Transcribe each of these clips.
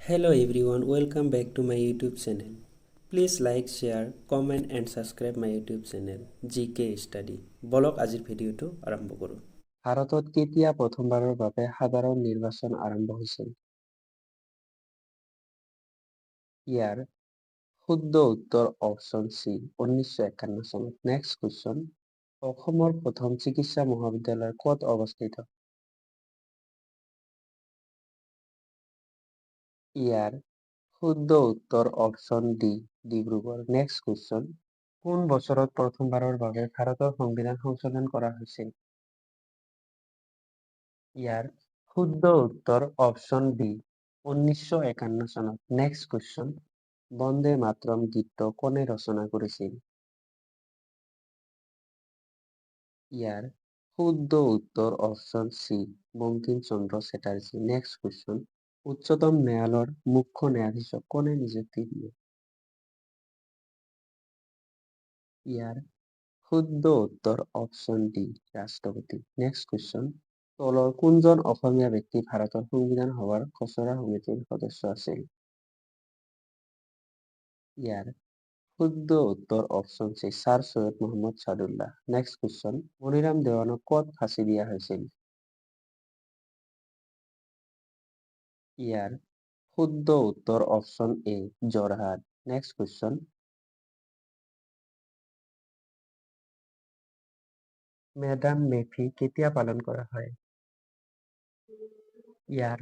Hello everyone, welcome back to my YouTube channel. Please like, share, comment and subscribe my YouTube channel GK Study. বলক আজিৰ ভিডিঅ'টো আৰম্ভ কৰোঁ। ভাৰতত কেতিয়া প্ৰথমবাৰৰ বাবে সাধাৰণ নিৰ্বাচন আৰম্ভ হৈছিল? ইয়াৰ শুদ্ধ উত্তৰ অপশ্যন চি 1951 চনত। নেক্সট কুৱেশ্যন, অসমৰ প্ৰথম চিকিৎসা মহাবিদ্যালয় ক'ত অৱস্থিত? ইয়াৰ শুদ্ধ উত্তৰ option D Dibrugarh. Next question, কোন বছৰত প্ৰথমবাৰৰ বাবে ভাৰতৰ সংবিধান সংশোধন কৰা হৈছিল? ইয়াৰ শুদ্ধ উত্তৰ অপশ্যন বি 1951 চনত। নেক্সট কুৱেশ্যন, বন্দে মাতৰম গীতটো কোনে ৰচনা কৰিছিল? ইয়াৰ শুদ্ধ উত্তৰ অপশ্যন চি বঙ্কিম চন্দ্ৰ চেটাৰ্জী। নেক্সট কুৱেশ্যন, উচ্চতম ন্যায়ালয়ৰ মুখ্য ন্যায়াধীশক কোনে নিযুক্তি দিয়ে? ইয়াৰ শুদ্ধ উত্তৰ অপশ্যন ডি ৰাষ্ট্ৰপতি। নেক্সট কুৱেশ্যন, তলৰ কোনজন অসমীয়া ব্যক্তি ভাৰতৰ সংবিধান সভাৰ খচৰা সমিতিৰ সদস্য আছিল? ইয়াৰ শুদ্ধ উত্তৰ option C sir Syed Muhammad Saadulla. Next question, Maniram দেৱানক ক'ত ফাঁচি দিয়া হৈছিল? ইয়াৰ শুদ্ধ উত্তৰ option A Jorhat. Next question, Me-Dam-Me-Phi কেতিয়া পালন কৰা হয়? ইয়াৰ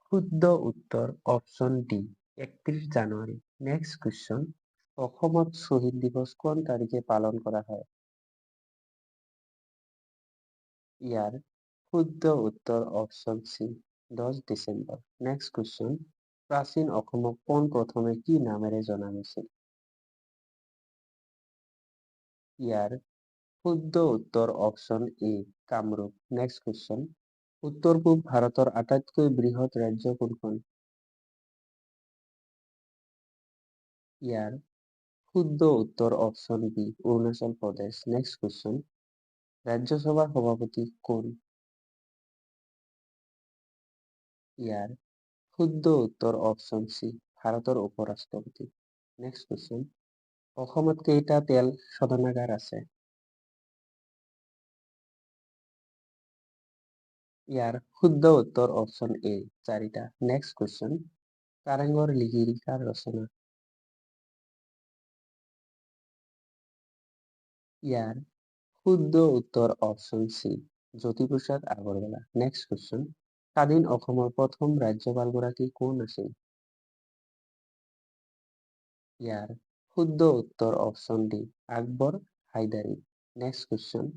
শুদ্ধ উত্তৰ অপশ্যন ডি 31 জানুৱাৰী। নেক্সট কুৱেশ্যন, অসমত শ্বহীদ দিৱস কোন তাৰিখে পালন কৰা হয়? ইয়াৰ শুদ্ধ উত্তৰ option C 10 December. Next question, প্ৰাচীন অসমক পোন প্ৰথমে কি নামেৰে জনা গৈছিল? ইয়াৰ শুদ্ধ উত্তৰ অপশ্যন এ কামৰূপ। নেক্সট কুৱেশ্যন, উত্তৰ পূব ভাৰতৰ আটাইতকৈ বৃহৎ ৰাজ্য কোনখন? ইয়াৰ শুদ্ধ উত্তৰ option B Arunachal Pradesh. Next question, ৰাজ্যসভাৰ সভাপতি কোন? ইয়াৰ শুদ্ধ উত্তৰ অপশ্যন চি ভাৰতৰ উপ-ৰাষ্ট্ৰপতি। নেক্সট কুৱেশ্যন, অসমত কেইটা তেল শোধনাগাৰ আছে? ইয়াৰ শুদ্ধ উত্তৰ অপশ্যন এ 4টা। নেক্সট কুৱেশ্যন, কাৰেংঘৰ লিগিৰী কাৰ ৰচনা? ইয়াৰ শুদ্ধ উত্তৰ option C Jyotiprasad Agarwala. Next question, স্বাধীন অসমৰ প্ৰথম ৰাজ্যপালগৰাকী কোন আছিল? ইয়াৰ শুদ্ধ উত্তৰ option D Akbar Hydari. Next question,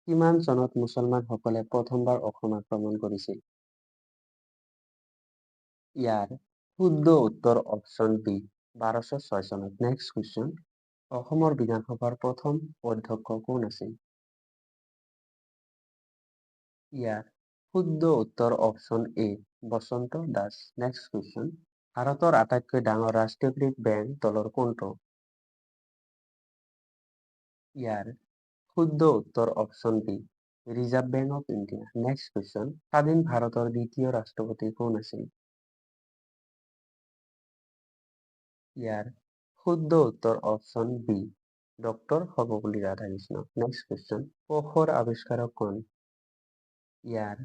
কিমান চনত মুছলমানসকলে প্ৰথমবাৰ অসম আক্ৰমণ কৰিছিল? ইয়াৰ শুদ্ধ উত্তৰ অপশ্যন বি 1206 চনত। নেক্সট কুৱেশ্যন, অসমৰ বিধানসভাৰ প্ৰথম অধ্যক্ষ কোন আছিল? ইয়াৰ শুদ্ধ উত্তৰ অপশ্যন এ বসন্ত দাস। নেক্সট কুৱেশ্যন, ভাৰতৰ আটাইতকৈ ডাঙৰ ৰাষ্ট্ৰীয়কৃত বেংক তলৰ কোনটো? ইয়াৰ শুদ্ধ উত্তৰ option B reserve bank of India. Next question, স্বাধীন ভাৰতৰ দ্বিতীয় ৰাষ্ট্ৰপতি কোন আছিল? ইয়াৰ শুদ্ধ উত্তৰ option B doctor Sarvepalli Radhakrishna. Next question, কোষৰ আৱিষ্কাৰক কোন? ইয়াৰ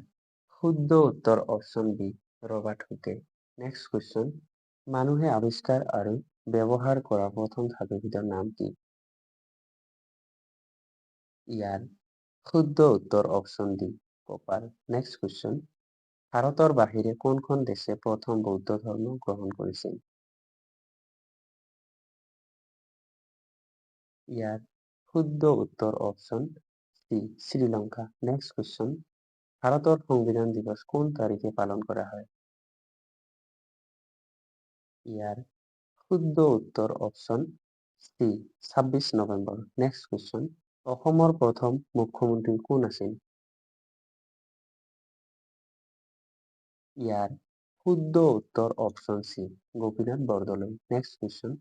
শুদ্ধ উত্তৰ option B Robert Hooke. Next question, মানুহে আৱিষ্কাৰ আৰু ব্যৱহাৰ কৰা প্ৰথম ধাতুবিধৰ নাম কি? ইয়াৰ শুদ্ধ উত্তৰ option D copper. Next question, ভাৰতৰ বাহিৰে কোনখন দেশে প্ৰথম বৌদ্ধ ধৰ্ম গ্ৰহণ কৰিছিল? ইয়াৰ শুদ্ধ উত্তৰ option C Sri Lanka. Next question, ভাৰতৰ সংবিধান দিৱস কোন তাৰিখে পালন কৰা হয়? ইয়াৰ শুদ্ধ উত্তৰ option C 26 November. Next question, অসমৰ প্ৰথম মুখ্যমন্ত্ৰী কোন আছিল? ইয়াৰ শুদ্ধ উত্তৰ অপশ্যন চি গোপীনাথ বৰদলৈ। নেক্সট কুৱেশ্যন,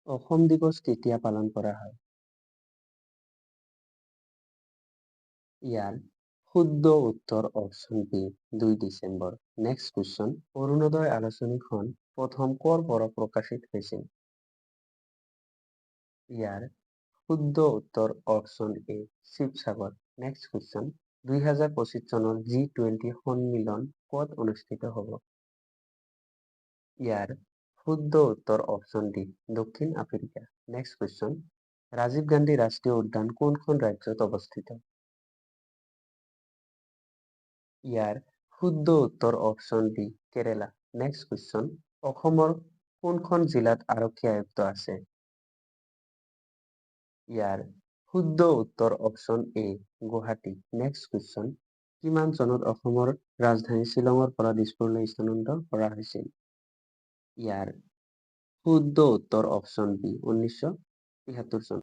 অসম দিৱস কেতিয়া পালন কৰা হয়? ইয়াৰ শুদ্ধ উত্তৰ option B 2 December. Next question, Arunodoi আলোচনীখন প্ৰথম ক'ৰ পৰা প্ৰকাশিত হৈছিল? ইয়াৰ শুদ্ধ উত্তৰ option A Sivasagar. Next question, 2025 চনৰ G20 সন্মিলন ক'ত অনুষ্ঠিত হ'ব? ইয়াৰ শুদ্ধ উত্তৰ অপশন ডি দক্ষিণ Africa. Next question, Rajiv Gandhi ৰাষ্ট্ৰীয় উদ্যান কোনখন ৰাজ্যত অৱস্থিত? ইয়াৰ শুদ্ধ উত্তৰ অপশন ডি কেৰেলা। নেক্সট কুৱেশ্যন, অসমৰ কোনখন জিলাত আৰক্ষী আয়ুক্ত আছে? ইয়াৰ শুদ্ধ উত্তৰ অপশন এ গুৱাহাটী। নেক্সট কুৱেশ্যন, কিমান চনত অসমৰ ৰাজধানী শ্বিলঙৰ পৰা দিছপুৰলৈ স্থানান্তৰ কৰা হৈছিল? ইয়াৰ শুদ্ধ উত্তৰ অপশন বি 1973 চন।